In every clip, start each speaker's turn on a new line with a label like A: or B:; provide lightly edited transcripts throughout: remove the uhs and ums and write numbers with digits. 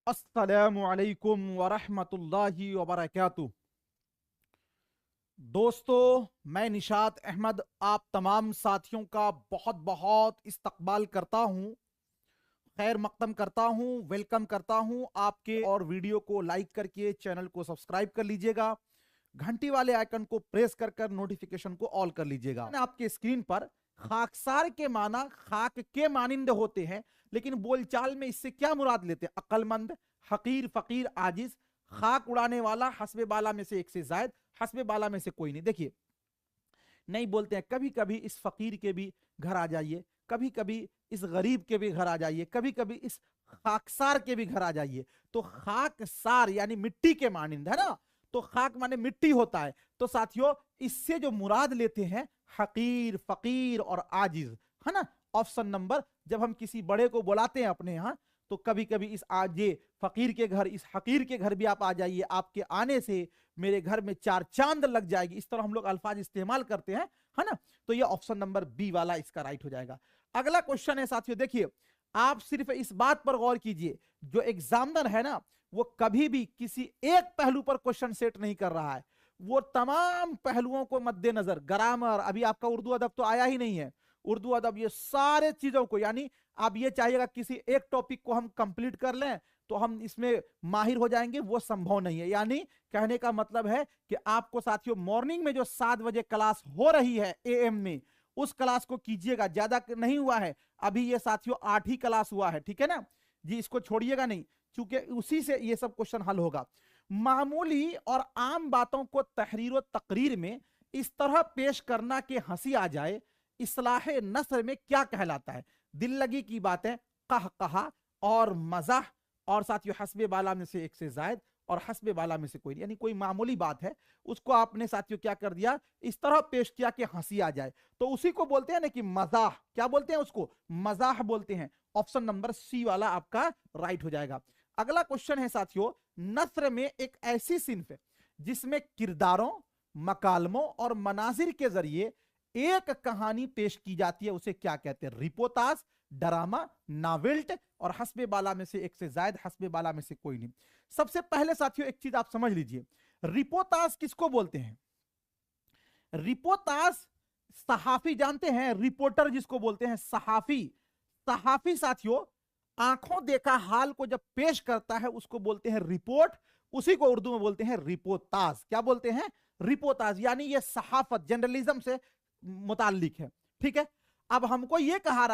A: अस्सलामु अलैकुम वरहमतुल्लाहि वबरकातुहू। दोस्तों, मैं निशात अहमद आप तमाम साथियों का बहुत बहुत इस्तकबाल करता हूं, खैर मकदम करता हूं, वेलकम करता हूं आपके। और वीडियो को लाइक करके चैनल को सब्सक्राइब कर लीजिएगा, घंटी वाले आइकन को प्रेस कर कर नोटिफिकेशन को ऑल कर लीजिएगा। आपके स्क्रीन पर खाकसार के माना खाक के मानिंद होते हैं, लेकिन बोलचाल में इससे क्या मुराद लेते हैं? अक्लमंद, हकीर, फकीर, आजिज, खाक उड़ाने वाला, हस्बे बाला में से एक से जायद, हस्बे बाला में से कोई नहीं। देखिए, नहीं बोलते हैं कभी कभी इस फकीर के भी घर आ जाइए, कभी कभी इस गरीब के भी घर आ जाइए, कभी कभी इस खाकसार के भी घर आ जाइए। तो खाकसार यानी मिट्टी के मानिंद है ना, तो खाक माने मिट्टी होता है। तो साथियों, इससे जो मुराद लेते हैं हकीर, फकीर और आजिज, है ना। ऑप्शन नंबर, जब हम किसी बड़े को बुलाते हैं अपने यहाँ, तो कभी कभी इस आजे फकीर के घर, इस हकीर के घर भी आप आ जाइए, आपके आने से मेरे घर में चार चांद लग जाएगी, इस तरह हम लोग अल्फाज इस्तेमाल करते हैं, है ना। तो ये ऑप्शन नंबर बी वाला इसका राइट हो जाएगा। अगला क्वेश्चन है साथियों, देखिए आप सिर्फ इस बात पर गौर कीजिए, जो एग्जामिनर है ना, वो कभी भी किसी एक पहलू पर क्वेश्चन सेट नहीं कर रहा है, वो तमाम पहलुओं को मद्देनजर, ग्रामर, अभी आपका उर्दू अदब तो आया ही नहीं है, उर्दू अदब, ये सारे चीजों को, यानी आप ये चाहिएगा किसी एक टॉपिक को हम कंप्लीट कर लें तो हम इसमें माहिर हो जाएंगे, वो संभव नहीं है। यानी कहने का मतलब है कि आपको साथियों मॉर्निंग में जो 7 बजे क्लास हो रही है एएम में, उस क्लास को कीजिएगा। ज्यादा नहीं हुआ है अभी, ये साथियों 8 ही क्लास हुआ है, ठीक है ना जी, इसको छोड़िएगा नहीं, क्योंकि उसी से ये सब क्वेश्चन हल होगा। मामूली और आम बातों को तहरीर और तकरीर में इस तरह पेश करना कि हंसी आ जाए, इस्लाह नस्र में क्या कहलाता है? दिल लगी की बातें, कहा और मजाह, और साथियों हस्बे बाला में से एक से जायद और हस्बे बाला में से कोई नहीं, यानी कोई मामूली बात है उसको आपने साथियों क्या कर दिया, इस तरह पेश किया कि हंसी आ जाए, तो उसी को बोलते हैं ना कि मजाह। क्या बोलते हैं उसको? मजाह बोलते हैं। ऑप्शन नंबर सी वाला आपका राइट हो जाएगा। अगला क्वेश्चन है साथियों, नस्र में एक ऐसी सिन्फ है जिसमें किरदारों, मकालमों और मनाजिर के जरिए एक कहानी पेश की जाती है, उसे क्या कहते हैं? रिपोर्टाज, ड्रामा, नावेल्ट और हस्बे बाला में से एक से जायद, हस्बे बाला में से कोई नहीं। सबसे पहले साथियों एक चीज आप समझ लीजिए, रिपोर्टाज किसको बोलते हैं? रिपोर्टाज सहाफी, जानते हैं रिपोर्टर जिसको बोलते हैं, सहाफी। सहाफी साथियों आंखों देखा हाल को जब पेश करता है उसको बोलते हैं रिपोर्ट, उसी को उर्दू में बोलते हैं रिपोर्टाज। क्या बोलते हैं? रिपोर्टाज। यानी ये सहाफत, जर्नलिज्म से मुताल्लिक है, ठीक है। अब हमको ये कहा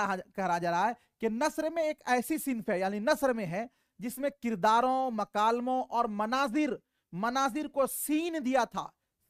A: जा रहा है कि नस्र में एक ऐसी सिन्फ है, यानी नस्र में है जिसमें किरदारों, मकालमों और मनाजिर, मनाजिर को सीन दिया था,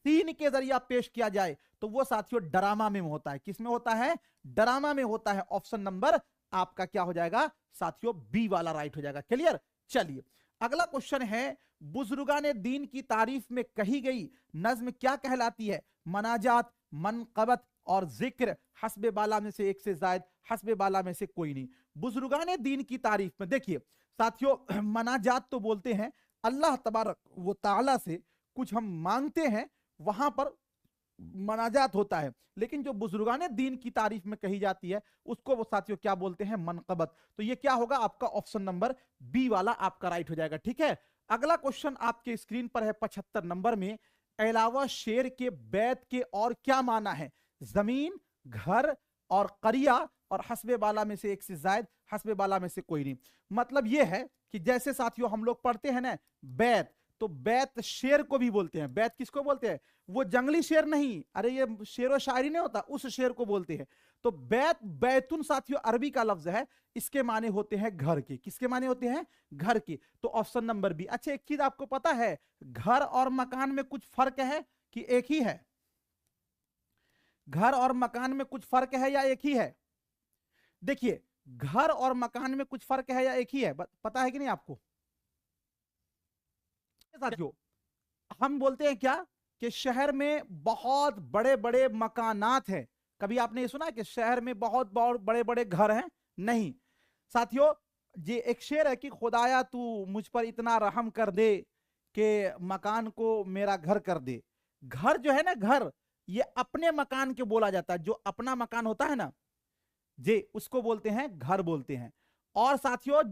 A: सीन के जरिए पेश किया जाए, तो वो साथियों ड्रामा में होता है। किसमें होता है? ड्रामा में होता है। ऑप्शन नंबर आपका क्या हो जाएगा साथियों? बी वाला राइट हो जाएगा। क्लियर? चलिए अगला क्वेश्चन है, बुजुर्गाने दीन की तारीफ में कही गई नज्म क्या कहलाती है? मनाजात, मनकबत और जिक्र, हस्बे बाला में से एक से जायद, हस्बे बाला में से कोई नहीं। बुजुर्गाने दीन की तारीफ में देखिए साथियों, मनाजात तो बोलते हैं अल्लाह तबारक व ताला से कुछ हम मांगते हैं, वहां पर मनाजात होता है, लेकिन जो बुजुर्गाने दीन की तारीफ में कही जाती है उसको वो साथियों क्या बोलते हैं? मनकबत। तो ये क्या होगा आपका? ऑप्शन नंबर बी वाला आपका राइट हो जाएगा, ठीक है। अगला क्वेश्चन आपके स्क्रीन पर है 75 नंबर में, अलावा शेर के बैत के और क्या माना है? जमीन, घर और करिया और हस्बे बाला में से एक से जायद, हस्बे बाला में से कोई नहीं। मतलब यह है कि जैसे साथियों हम लोग पढ़ते हैं ना बैत, तो बैत शेर को भी बोलते हैं। बैत किसको बोलते हैं? वो जंगली शेर नहीं, अरे ये शेर शायरी नहीं होता, उस शेर को बोलते हैं। तो बैत, बैतुन साथियों अरबी का लफ्ज है, इसके माने होते हैं घर के। किसके माने होते हैं? घर के। तो ऑप्शन नंबर बी। अच्छा एक चीज आपको पता है, घर और मकान में कुछ फर्क है कि एक ही है? घर और मकान में कुछ फर्क है या एक ही है? देखिए घर और मकान में कुछ फर्क है या एक ही है? पता है कि नहीं आपको साथियों? हम बोलते हैं क्या कि शहर में बहुत बड़े बड़े मकानात हैं। कभी आपने ये सुना कि शहर में बहुत बहुत बड़े बड़े घर हैं? नहीं साथियों, ये एक शेर है कि खुदाया तू मुझ पर इतना रहम कर दे कि मकान को मेरा घर कर दे। घर जो है ना, घर ये अपने मकान के बोला जाता है, जो अपना मकान होता है ना जे, उसको बोलते हैं घर बोलते हैं। और साथियों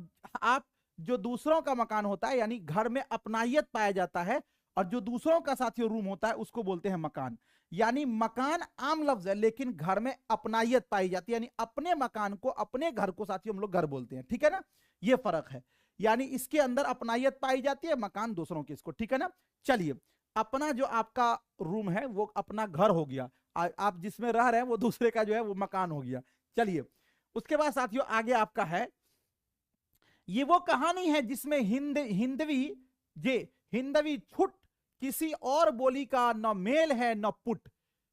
A: आप जो दूसरों का मकान होता है, यानी घर में अपनायत पाया जाता है, और जो दूसरों का साथियों रूम होता है उसको बोलते हैं मकान। यानी मकान आम लफ्ज है, लेकिन घर में अपनायत पाई जाती है, यानी अपने मकान को, अपने घर को साथियों हम लोग घर बोलते हैं। ठीक है ना, ये फर्क है। यानी इसके अंदर अपनायत पाई जाती है, मकान दूसरों के इसको। ठीक है ना। चलिए, अपना जो आपका रूम है वो अपना घर हो गया, आप जिसमें रह रहे हैं वो दूसरे का जो है वो मकान हो गया। चलिए, उसके बाद साथियों आगे आपका है, ये वो कहानी है जिसमें हिंदवी छुट, किसी और बोली का न मेल है न पुट।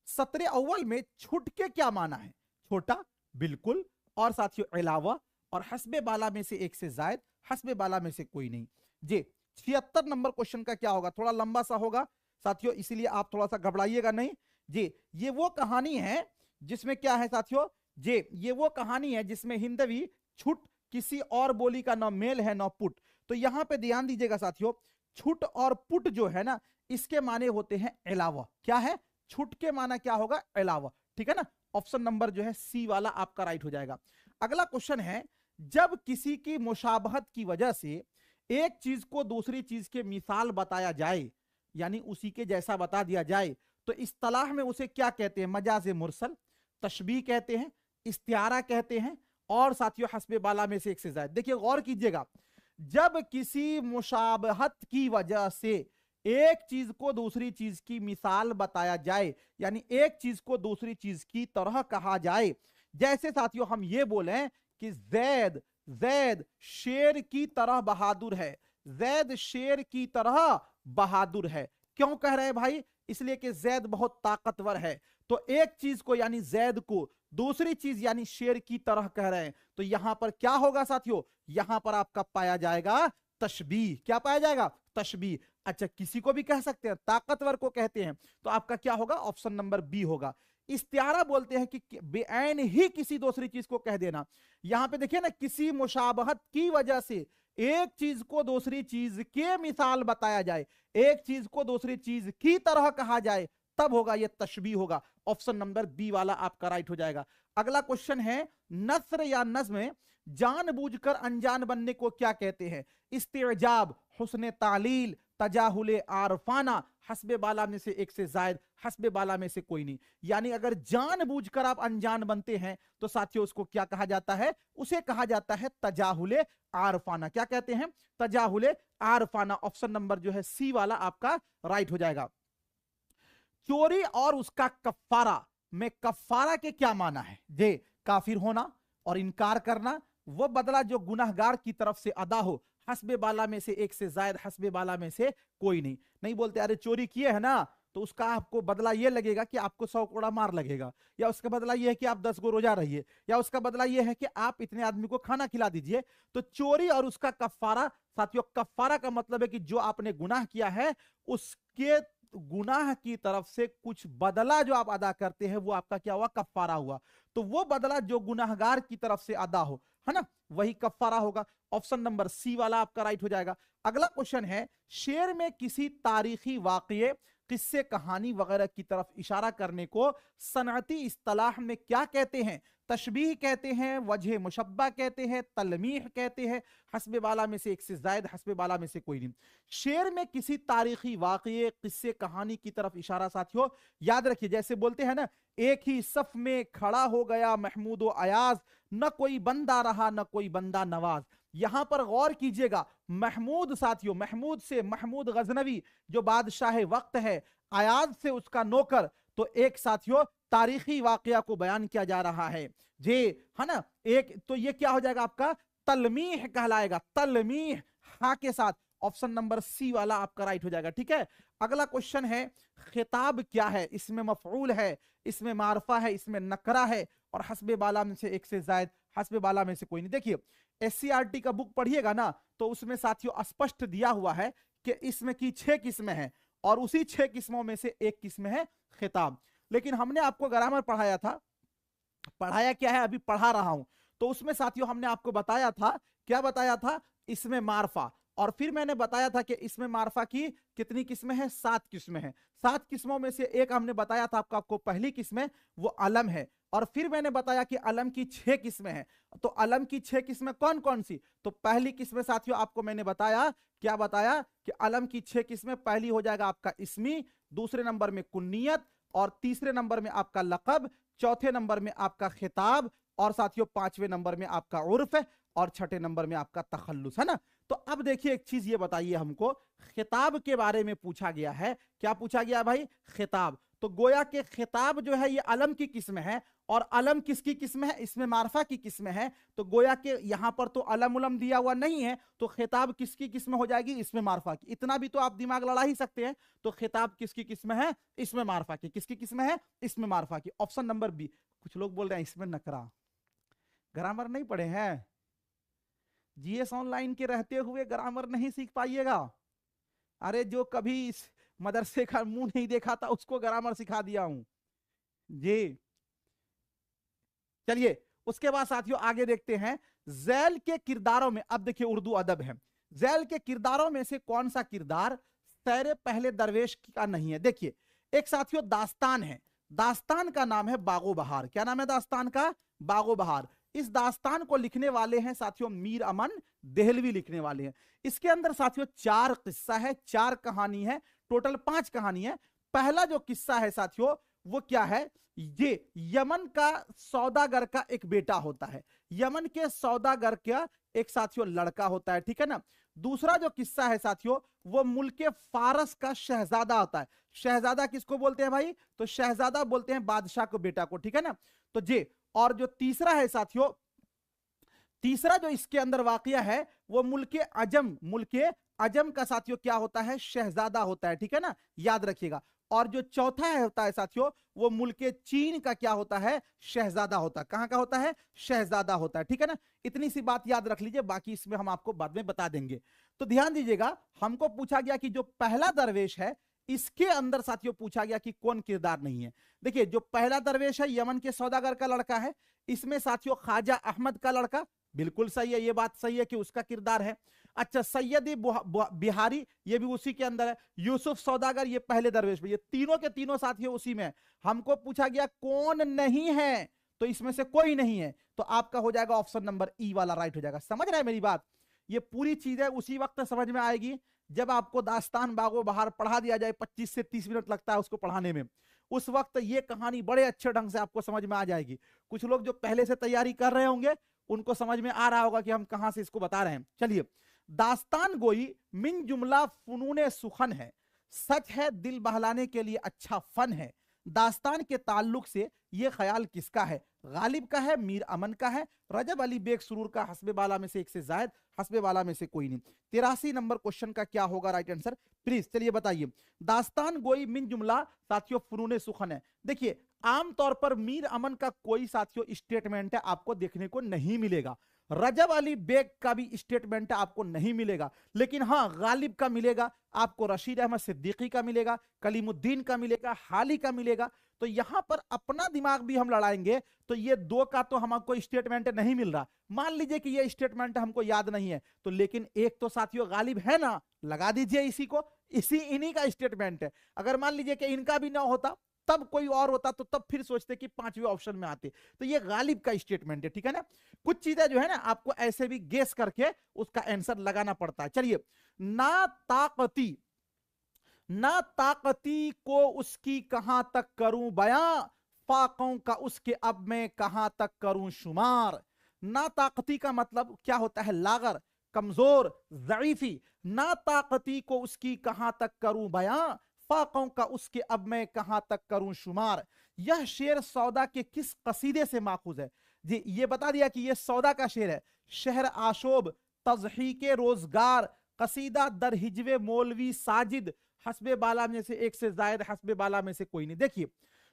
A: सत्र अव्वल में छुट के क्या माना है? छोटा, बिल्कुल, और साथियों अलावा, और हस्बे बाला में से एक से जायद, हस्बे बाला में से कोई नहीं। जी, 76 नंबर क्वेश्चन का क्या होगा? थोड़ा लंबा सा होगा साथियों, इसीलिए आप थोड़ा सा घबराइएगा नहीं। जी, ये वो कहानी है जिसमें क्या है साथियों? जी, ये वो कहानी है जिसमें हिंदवी छुट, किसी और बोली का न मेल है न पुट। तो यहां पे ध्यान दीजिएगा साथियों, छुट और पुट जो है ना, इसके माने होते हैं अलावा। क्या है? छुट के माना क्या होगा? अलावा। ठीक है ना। ऑप्शन नंबर जो है सी वाला आपका राइट हो जाएगा। अगला क्वेश्चन है, जब किसी की मुशाबहत की वजह से एक चीज को दूसरी चीज के मिसाल बताया जाए, यानी उसी के जैसा बता दिया जाए, तो इस्तिलाह में उसे क्या कहते हैं? मजाज मुरसल, तशबीह कहते हैं, इस्तिआरा कहते हैं, और साथियों हस्बे बाला में से एक से ज्यादा। देखिए गौर कीजिएगा, जब किसी मुशाबहत की वजह से एक चीज को दूसरी चीज की मिसाल बताया जाए, यानी एक चीज को दूसरी चीज की तरह कहा जाए, जैसे साथियों हम ये बोलें कि जैद जैद शेर की तरह बहादुर है, जैद शेर की तरह बहादुर है। क्यों कह रहे हैं भाई? इसलिए कि जैद बहुत ताकतवर है। तो एक चीज को यानी जैद को दूसरी चीज यानी शेर की तरह कह रहे हैं, तो यहां पर क्या होगा साथियों? यहां पर आपका पाया जाएगा तशबीह। क्या पाया जाएगा? तशबीह। अच्छा, किसी को भी कह सकते हैं, ताकतवर को कहते हैं, तो आपका क्या होगा? ऑप्शन नंबर बी होगा। इस्तिआरा बोलते हैं कि बेऐन ही किसी दूसरी चीज को कह देना। यहां पे देखिए ना, किसी मुशाबहत की वजह से एक चीज को दूसरी चीज के मिसाल बताया जाए, एक चीज को दूसरी चीज की तरह कहा जाए, तब होगा ये तशबीह होगा। ऑप्शन नंबर बी वाला आपका राइट हो जाएगा। अगला क्वेश्चन है, नस्र या नज्म जानबूझकर अनजान बनने को क्या कहते हैं? इस्तेजाब, हुस्न तालील, तजाहुले आरफाना, हस्बे बाला में से एक से जायद, हस्बे बाला में से कोई नहीं। यानी अगर जानबूझकर आप अनजान बनते हैं तो साथियों उसको क्या कहा जाता है? उसे कहा जाता है तजाहुले आरफाना। क्या कहते हैं? तजाहुले आरफाना। ऑप्शन नंबर जो है सी वाला आपका राइट हो जाएगा। चोरी और उसका कफ्फारा में कफ्फारा के क्या माना है? जे काफिर होना और इनकार करना, वो बदला जो गुनाहगार की तरफ से अदा हो, हस्बे बाला में से एक से जायद, हस्बे बाला में से कोई नहीं। नहीं बोलते अरे चोरी किए है ना तो उसका आपको बदला ये लगेगा कि आपको 100 कोड़ा मार लगेगा, या उसका बदला ये है कि आप 10 गो रोजा रहिए, या उसका बदला ये है कि आप इतने आदमी को खाना खिला दीजिए। तो चोरी और उसका कफ्फारा, साथियों कफ्फारा का मतलब है कि जो आपने गुनाह किया है उसके गुनाह की तरफ से कुछ बदला जो आप अदा करते हैं वो आपका क्या हुआ? कफ्फारा हुआ। तो वो बदला जो गुनाहगार की तरफ से अदा हो, है ना, वही कफ्फारा होगा। ऑप्शन नंबर सी वाला आपका राइट हो जाएगा। अगला क्वेश्चन है, शेर में किसी तारीखी वाकये, किस्से, कहानी वगैरह की तरफ इशारा करने को सनअती इस्तिलाह में क्या कहते हैं? तशबीह कहते हैं, वजह मुशब्बा कहते हैं, तलमीह कहते हैं, हस्बे बाला में से एक से जायद, हस्बे बाला में से कोई नहीं। शेर में किसी तारीखी वाकये, किस्से, कहानी की तरफ इशारा साथियों याद रखिए, जैसे बोलते हैं ना, एक ही सफ में खड़ा हो गया महमूद अयाज, न कोई बंदा रहा न कोई बंदा नवाज। यहां पर गौर कीजिएगा, महमूद साथियों, महमूद से महमूद गजनवी जो बादशाह वक्त है, अयाज से उसका नौकर, तो एक साथियों तारीखी वाकया को बयान किया जा रहा है जी, है ना। एक तो ये क्या हो जाएगा आपका? तलमीह कहलाएगा, तलमीह हा के साथ। ऑप्शन नंबर सी वाला आपका राइट हो जाएगा। ठीक है। अगला क्वेश्चन है, खिताब क्या है? इसमें मफऊल है, इसमें मारफा है, इसमें नकरा है, और हस्बे बाला में से एक से जायद, हस्बे बाला में से कोई नहीं। देखिए एससीईआरटी का बुक पढ़िएगा ना तो उसमें साथियों स्पष्ट दिया हुआ है कि इसमें की 6 किस्में हैं, और उसी 6 किस्मों में से एक किस्म है खिताब। लेकिन हमने आपको ग्रामर पढ़ाया था, पढ़ाया क्या है अभी पढ़ा रहा हूं, तो उसमें साथियों हमने आपको बताया था, क्या बताया था? इसमें मारफा, और फिर मैंने बताया था कि इसमें मारफा की कितनी किस्में हैं? 7 किस्में हैं। 7 किस्मों में से एक हमने बताया था आपको पहली किस्म वो अलम है, और फिर मैंने बताया कि अलम की 6 किस्में हैं। तो अलम की 6 किस्में कौन कौन सी? तो पहली किस्में साथियों आपको मैंने बताया, क्या बताया कि अलम की 6 किस्में, पहली हो जाएगा आपका इस्मी, दूसरे नंबर में कुन्नियत, और तीसरे नंबर में आपका लक़ब, चौथे नंबर में आपका खिताब, और साथियों पांचवें नंबर में आपका उर्फ, और छठे नंबर में आपका तखल्लुस, है ना। तो अब देखिए एक चीज ये बताइए हमको, खिताब के बारे में पूछा गया है। क्या पूछा गया भाई? खिताब। तो गोया के खिताब जो है ये अलम की किस्म है, और अलम किसकी किस्म है? इसमें मारफा की किस्म है। तो गोया के यहां पर तो अलम उलम दिया हुआ नहीं है, तो खिताब किसकी किस्म हो जाएगी? इसमें मारफा की। इतना भी तो आप दिमाग लड़ा ही सकते हैं। तो खिताब किसकी किस्म है? इसमें मारफा की। किसकी किस्म है? इसमें मारफा की। Option number B. कुछ लोग बोल रहे हैं इसमें नकरा। ग्रामर नहीं पढ़े हैं? जीएस ऑनलाइन के रहते हुए ग्रामर नहीं सीख पाइएगा। अरे जो कभी इस मदरसे का मुंह नहीं देखा था उसको ग्रामर सिखा दिया हूं जी। चलिए उसके बाद साथियों आगे देखते हैं। जैल के किरदारों में, अब देखिए उर्दू अदब है, जैल के किरदारों में से कौन सा किरदार सैरे पहले दरवेश का नहीं है? देखिए एक साथियों दास्तान है, दास्तान का नाम है बागो बहार। क्या नाम है दास्तान का? बागो बहार। इस दास्तान को लिखने वाले हैं साथियों मीर अमन देहलवी लिखने वाले हैं। इसके अंदर साथियों 4 किस्सा है, 4 कहानी है, टोटल 5 कहानी है। पहला जो किस्सा है साथियों वो क्या है? ये यमन का सौदागर का एक बेटा होता है, यमन के सौदागर का एक साथियों लड़का होता है, ठीक है ना। दूसरा जो किस्सा है साथियों वो मुल्क फारस का शहजादा होता है। शहजादा किसको बोलते हैं भाई? तो शहजादा बोलते हैं बादशाह को, बेटा को, ठीक है ना। तो जे, और जो तीसरा है साथियों, तीसरा जो इसके अंदर वाकया है वो मुल्क अजम का साथियों क्या होता है? शहजादा होता है, ठीक है ना, याद रखिएगा। और जो चौथा है होता है साथियों वो मुल्क चीन का क्या होता है? शहजादा होता है। कहां का होता है? शहजादा होता है, ठीक है ना। इतनी सी बात याद रख लीजिए, बाकी इसमें हम आपको बाद में बता देंगे। तो ध्यान दीजिएगा, हमको पूछा गया कि जो पहला दरवेश है इसके अंदर साथियों पूछा गया कि कौन किरदार नहीं है। देखिए जो पहला दरवेश है यमन के सौदागर का लड़का है, इसमें साथियों ख्वाजा अहमद का लड़का, बिल्कुल सही है, ये बात सही है कि उसका किरदार है। अच्छा सैयदी बिहारी ये भी उसी के अंदर है। यूसुफ सौदागर ये पहले दरवेश में, ये तीनों के तीनों साथियों उसी में है। हमको पूछा गया कौन नहीं है, तो इसमें से कोई नहीं है, तो आपका हो जाएगा ऑप्शन नंबर ई वाला राइट हो जाएगा। समझ रहे हैं मेरी बात? ये पूरी चीजें उसी वक्त समझ में आएगी जब आपको दास्तान बागो बहार पढ़ा दिया जाए। 25 से 30 मिनट लगता है उसको पढ़ाने में, उस वक्त ये कहानी बड़े अच्छे ढंग से आपको समझ में आ जाएगी। कुछ लोग जो पहले से तैयारी कर रहे होंगे उनको समझ में आ रहा होगा कि हम कहां से इसको बता रहे हैं। चलिए, दास्तान गोई मिन जुमला फुनूने सुखन है, सच है दिल बहलाने के लिए अच्छा फन है। दास्तान के ताल्लुक से ये ख्याल किसका है? गालिब का है, मीर अमन का है, रजब अली बेग सुरूर का, हस्बे बाला में से एक से जायद, हस्बे बाला में से कोई नहीं। 83 नंबर क्वेश्चन का क्या होगा राइट आंसर प्लीज? चलिए बताइए। दास्तान गोई मिन जुमला साथियों फुनूने सुखन है। देखिए आमतौर पर मीर अमन का कोई साथियों स्टेटमेंट है आपको देखने को नहीं मिलेगा, रजब अली बेग का भी स्टेटमेंट आपको नहीं मिलेगा, लेकिन हाँ गालिब का मिलेगा आपको, रशीद अहमद सिद्दीकी का मिलेगा, कलीमुद्दीन का मिलेगा, हाली का मिलेगा। तो यहां पर अपना दिमाग भी हम लड़ाएंगे तो ये दो का तो हमको स्टेटमेंट नहीं मिल रहा। मान लीजिए कि ये स्टेटमेंट हमको याद नहीं है तो, लेकिन एक तो साथियों गालिब है ना, लगा दीजिए इसी को, इन्हीं का स्टेटमेंट है। अगर मान लीजिए कि इनका भी ना होता तब कोई और होता तो तब फिर सोचते कि 5वें ऑप्शन में आते। तो ये गालिब का स्टेटमेंट है, ठीक है ना। कुछ चीजें जो है ना आपको ऐसे भी गेस करके उसका आंसर लगाना पड़ता है। चलिए, ना ताकती को उसकी कहां तक करूं बयां, फाकों का उसके अब मैं कहां तक करूं शुमार। ना ताकती का मतलब क्या होता है? लागर, कमजोर, ज़ईफी। ना ताकती को उसकी कहां तक करूं बयां, फाकों का उसके अब मैं कहां तक करूं शुमार। यह शेर सौदा के किस कसीदे से माखूज है? जी ये बता दिया कि यह सौदा का शेर है। शहर आशोब, तज़हीके रोजगार, कसीदा दर हिजवे मौलवी साजिद, हस्बे बाला में से एक से जायद, हस्बे बाला में से कोई नहीं। देखिए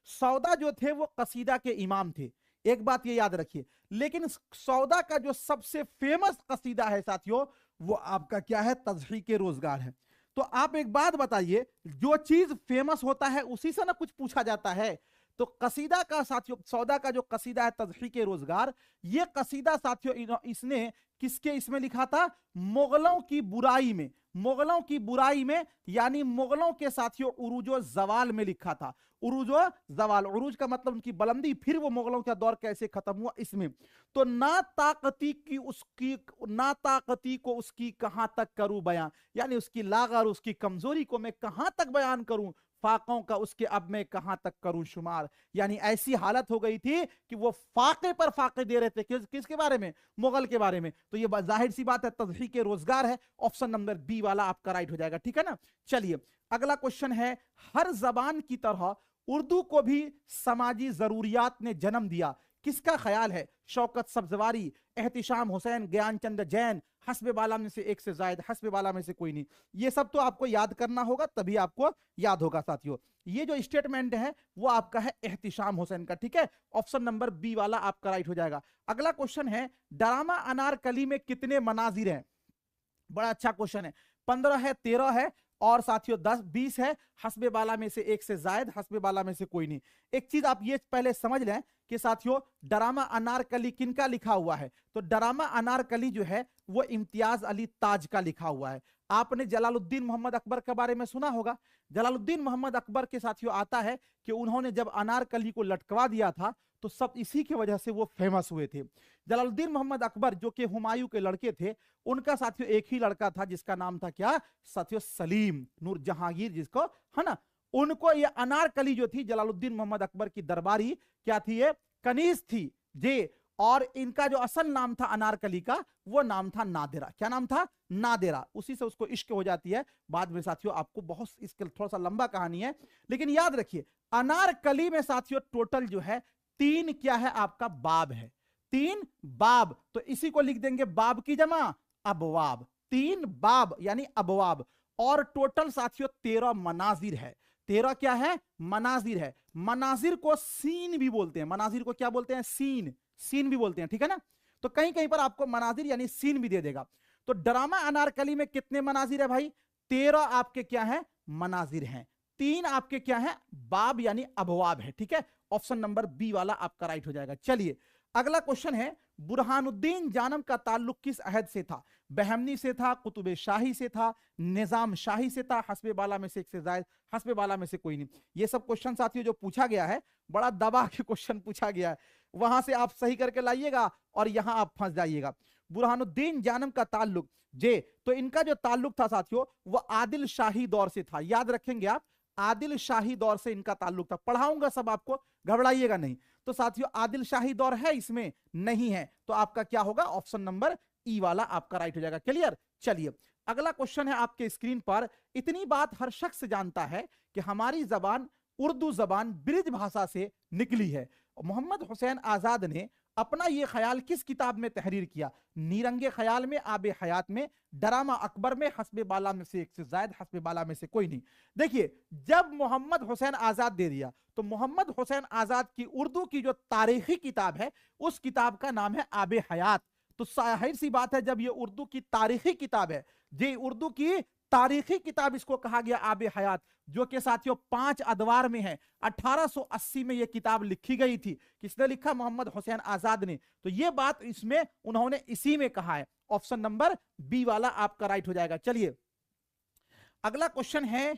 A: सौदा जो थे वो कसीदा के इमाम थे, एक बात ये याद रखिए, लेकिन सौदा का जो सबसे फेमस कसीदा है साथियों वो आपका क्या है? तज़हीके रोजगार है। तो आप एक बात बताइए, जो चीज फेमस होता है उसी से ना कुछ पूछा जाता है। तो कसीदा का साथियों, सौदा का जो कसीदा है तज़हीक़े रोजगार, ये कसीदा साथियों इसने किसके इसमें लिखा था? मुगलों की बुराई में, मुगलों की बुराई में, यानी मुगलों के साथियों उरूजो जवाल में लिखा था। उरूजो जवाल, उरूज का मतलब उनकी बुलंदी, फिर वो मुगलों का दौर कैसे खत्म हुआ इसमें। तो ना ताकती की उसकी, ना ताकती को उसकी कहां तक करूं बयां, यानी उसकी लागत, उसकी कमजोरी को मैं कहां तक बयान करूं, फाकों का उसके अब मैं कहां तक करूं शुमार। यानी ऐसी हालत हो गई थी कि वो फाके पर फाके दे रहे थे, किसके बारे में? मुगल के बारे में। तो ये जाहिर सी बात है तज़हीक़े रोजगार है, ऑप्शन नंबर बी वाला आपका राइट हो जाएगा, ठीक है ना। चलिए अगला क्वेश्चन है, हर जबान की तरह उर्दू को भी समाजी जरूरियात ने जन्म दिया, किसका ख्याल है? शौकत सब्जवारी, एहतिशाम हुसैन, ज्ञानचंद जैन, हस्बे बाला में से एक से जायद, हस्बे बाला में से कोई नहीं। ये सब तो आपको याद करना होगा, तभी आपको याद होगा साथियों। ये जो स्टेटमेंट है वो आपका है एहतिशाम हुसैन का, ठीक है। ऑप्शन नंबर बी वाला आपका राइट हो जाएगा। अगला क्वेश्चन है, ड्रामा अनारकली में कितने मनाजिर हैं? बड़ा अच्छा क्वेश्चन है। 15 है, 13 है और साथियों 10 20 है। हस्बे बाला में से एक से जायद, हस्बे बाला में से कोई नहीं। एक चीज आप ये पहले समझ लें कि साथियों ड्रामा अनारकली किनका लिखा हुआ है? तो ड्रामा अनारकली जो है वो इम्तियाज अली ताज का लिखा हुआ है। आपने जलालुद्दीन मोहम्मद अकबर के बारे में सुना होगा। जलालुद्दीन मोहम्मद अकबर के साथियों आता है कि उन्होंने जब अनारकली को लटकवा दिया था तो सब इसी की वजह से वो फेमस हुए थे। जलालुद्दीन मोहम्मद अकबर जो कि हुमायूं के लड़के थे, उनका साथियों एक ही लड़का था जिसका नाम था क्या साथियों? सलीम नूर जहांगीर, जिसको है ना, उनको ये अनारकली जो थी जलालुद्दीन मोहम्मद अकबर की दरबारी क्या थी? ये कनीज थी जे। और इनका जो असल नाम था अनारकली का, वो नाम था नादिरा। क्या नाम था? नादिरा। उसी से उसको इश्क हो जाती है बाद में साथियों। आपको बहुत इसके थोड़ा सा लंबा कहानी है, लेकिन याद रखिए अनारकली में साथियों टोटल जो है 3 क्या है आपका? बाब है। 3 बाब, तो इसी को लिख देंगे बाब की जमा अबवाब। 3 बाब यानी अबवाब। और टोटल साथियों 13 मनाजिर है। 13 क्या है? मनाजिर है। मनाजिर को सीन भी बोलते हैं। मनाजिर को क्या बोलते हैं? सीन, सीन भी बोलते हैं, ठीक है ना। तो कहीं कहीं पर आपको मनाजिर यानी सीन भी दे देगा। तो ड्रामा अनारकली में कितने मनाजिर है भाई? 13 आपके क्या है? मनाजिर हैं। 3 आपके क्या है? बाब यानी अबवाब है, ठीक है। ऑप्शन नंबर बी वाला आपका राइट हो जाएगा। चलिए अगला क्वेश्चन है, बुरहानुद्दीन जानम का ताल्लुक किस अहद से था? बहमनी से था, कुतुब शाही से था, निजाम शाही से था, हस्बे बाला में से एक से जायद, हस्बे बाला में से कोई नहीं। ये सब क्वेश्चन साथियों जो पूछा गया है, बड़ा दबा के क्वेश्चन पूछा गया है, वहां से आप सही करके लाइएगा और यहां आप फंस जाइएगा। बुरहानुद्दीन जानम का ताल्लुक जे, तो इनका जो ताल्लुक था साथियों वो आदिल शाही दौर से था। याद रखेंगे आप, आदिल शाही दौर से इनका ताल्लुक था। पढ़ाऊंगा सब आपको, घबराइएगा नहीं। तो साथियों आदिल शाही दौर है इसमें? नहीं है। तो आपका क्या होगा? ऑप्शन नंबर ई वाला आपका राइट हो जाएगा। क्लियर। चलिए अगला क्वेश्चन है आपके स्क्रीन पर। इतनी बात हर शख्स जानता है कि हमारी जबान उर्दू जबान ब्रिज भाषा से निकली है। मोहम्मद हुसैन आजाद ने अपना यह ख्याल किस किताब में तहरीर किया? नीरंगे ख्याल में, आबे हयात में, डरामा अकबर में, हस्बे बाला में से एक से जायद, हस्बे बाला में से कोई नहीं। देखिए जब मोहम्मद हुसैन आजाद दे दिया तो मोहम्मद हुसैन आजाद की उर्दू की जो तारीखी किताब है उस किताब का नाम है आबे हयात। तो जाहिर सी बात है जब ये उर्दू की तारीखी किताब है, जे उर्दू की तारीखी किताब इसको कहा गया आबे हयात, जो कि साथियों 5 अदवार में है। 1880 में यह किताब लिखी गई थी। किसने लिखा? मोहम्मद हुसैन आजाद ने। तो यह बात इसमें उन्होंने इसी में कहा है। ऑप्शन नंबर बी वाला आपका राइट हो जाएगा। चलिए अगला क्वेश्चन है,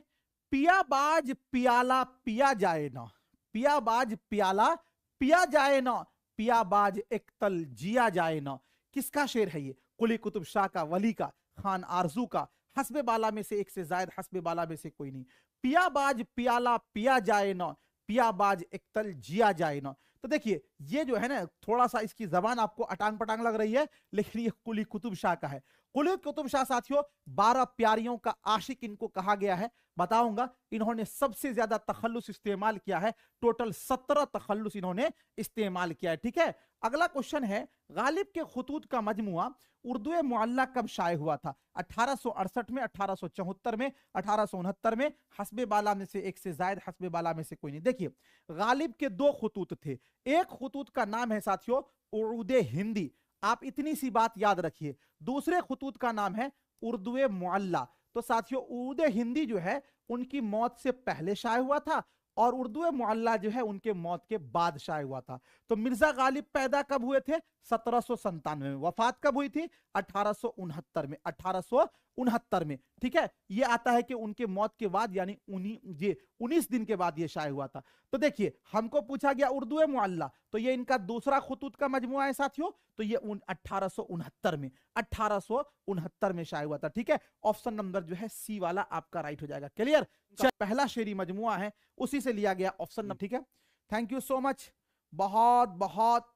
A: पियाबाज पियाला पिया जाए ना, पियाबाज पियाला पिया जाए ना, पियाबाज एक तल जिया जाए ना, किसका शेर है ये? कुली कुतुब शाह का, वली का, खान आरजू का, हस्बे बाला में से एक से जायद, हस्बे बाला में से कोई नहीं। पियाबाज पियाला पिया जाए ना, पियाबाज एक तल जिया जाए ना। तो देखिए ये जो है ना थोड़ा सा इसकी जबान आपको अटांग पटांग लग रही है, लेकिन ये कुली कुतुब शाह का है। कुली कुतुब शाह साथियों 12 प्यारियों का आशिक इनको कहा गया है। बताऊंगा इन्होंने सबसे ज्यादा तखल्लुस इस्तेमाल किया है। टोटल 17 तखल्लुस इन्होंने इस्तेमाल किया है, ठीक है। अगला क्वेश्चन है, गालिब के खुतूत का मजमुआ उर्दू मुअल्ला कब शाये हुआ था? 1868 में, 1874 में, 1869 में, हस्बे बाला में से एक से जायद, हस्बे बाला में से कोई नहीं। देखिए गालिब के 2 खुतूत थे। एक खुतूत का नाम है साथियों उर्दू हिंदी, आप इतनी सी बात याद रखिए। दूसरे खुतूत का नाम है उर्दू मुअल्ला। तो साथियों उर्दू हिंदी जो है उनकी मौत से पहले शाये हुआ था और उर्दू मुअल्ला जो है उनके मौत के बाद शाये हुआ था। तो मिर्जा गालिब पैदा कब हुए थे? 1797 में। वफात कब हुई थी? 1869 में। 1869 में, ठीक है। ये आता है कि उनके मौत के बाद यानी 19 दिन के बाद ये शाये हुआ था। तो देखिए हमको पूछा गया उर्दू मुअल्ला, तो ये इनका दूसरा खुतूत का मजमुआ है साथियों। तो ये 1869 में शाये हुआ था, ठीक है। ऑप्शन नंबर जो है सी वाला आपका राइट हो जाएगा। क्लियर? पहला शेरी मजमुआ है उसी से लिया गया ऑप्शन नंबर, ठीक है। थैंक यू सो मच, बहुत बहुत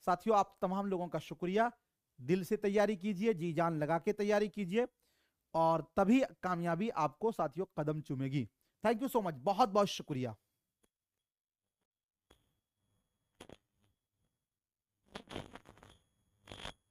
A: साथियों आप तमाम लोगों का शुक्रिया। दिल से तैयारी कीजिए, जी जान लगा के तैयारी कीजिए और तभी कामयाबी आपको साथियों कदम चूमेगी। थैंक यू सो मच, बहुत बहुत शुक्रिया।